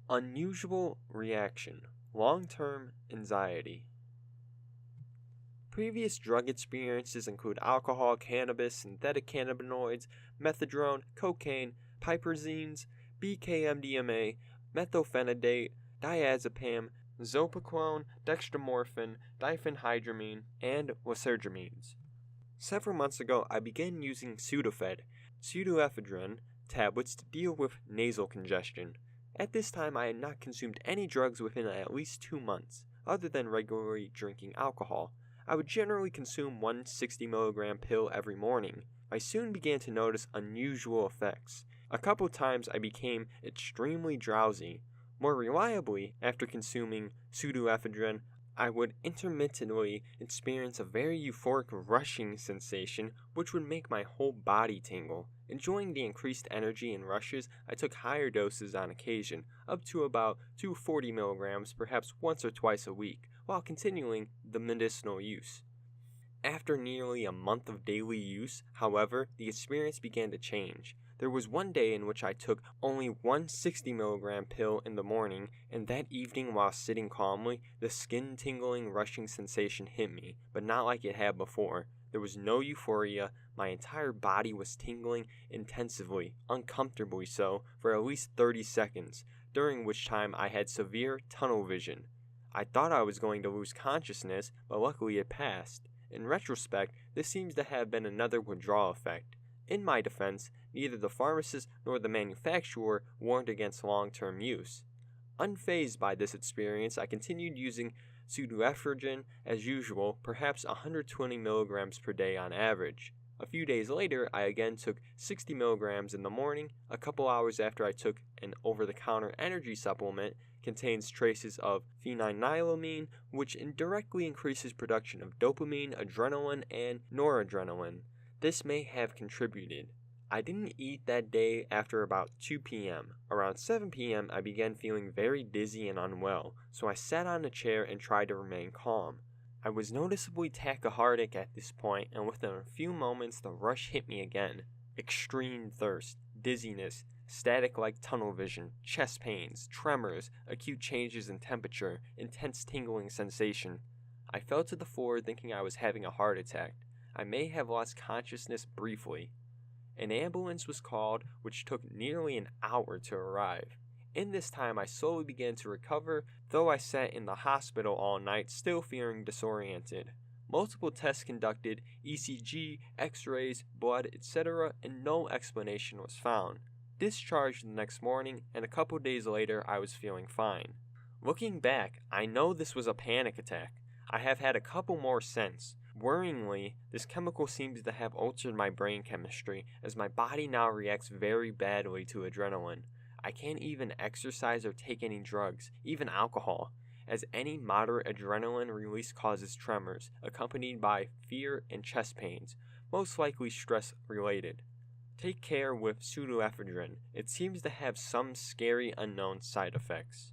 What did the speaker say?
Unusual reaction, long-term anxiety. Previous drug experiences include alcohol, cannabis, synthetic cannabinoids, methadone, cocaine, piperazines, BKMDMA, methylphenidate, diazepam, zopiclone, dextromorphin, diphenhydramine, and lysergamines. Several months ago, I began using Pseudoephedrine tablets to deal with nasal congestion. At this time, I had not consumed any drugs within at least 2 months, other than regularly drinking alcohol. I would generally consume one 60-milligram pill every morning. I soon began to notice unusual effects. A couple times I became extremely drowsy. More reliably, after consuming pseudoephedrine, I would intermittently experience a very euphoric rushing sensation which would make my whole body tingle. Enjoying the increased energy and rushes, I took higher doses on occasion, up to about 240 milligrams perhaps once or twice a week, while continuing the medicinal use. After nearly a month of daily use, however, the experience began to change. There was one day in which I took only one 60-milligram pill in the morning, and that evening while sitting calmly, the skin-tingling, rushing sensation hit me, but not like it had before. There was no euphoria, my entire body was tingling intensively, uncomfortably so, for at least 30 seconds, during which time I had severe tunnel vision. I thought I was going to lose consciousness, but luckily it passed. In retrospect, this seems to have been another withdrawal effect. In my defense, neither the pharmacist nor the manufacturer warned against long-term use. Unfazed by this experience, I continued using pseudoephedrine as usual, perhaps 120 milligrams per day on average. A few days later, I again took 60 milligrams in the morning. A couple hours after I took an over-the-counter energy supplement, contains traces of phenylethylamine, which indirectly increases production of dopamine, adrenaline, and noradrenaline. This may have contributed. I didn't eat that day after about 2 p.m. Around 7 p.m. I began feeling very dizzy and unwell, so I sat on a chair and tried to remain calm. I was noticeably tachycardic at this point, and within a few moments the rush hit me again. Extreme thirst, dizziness, static-like tunnel vision, chest pains, tremors, acute changes in temperature, intense tingling sensation. I fell to the floor thinking I was having a heart attack. I may have lost consciousness briefly. An ambulance was called, which took nearly an hour to arrive. In this time, I slowly began to recover, though I sat in the hospital all night, still feeling disoriented. Multiple tests conducted, ECG, x-rays, blood, etc., and no explanation was found. Discharged the next morning, and a couple days later, I was feeling fine. Looking back, I know this was a panic attack. I have had a couple more since. Worryingly, this chemical seems to have altered my brain chemistry, as my body now reacts very badly to adrenaline. I can't even exercise or take any drugs, even alcohol, as any moderate adrenaline release causes tremors, accompanied by fear and chest pains, most likely stress-related. Take care with pseudoephedrine. It seems to have some scary unknown side effects.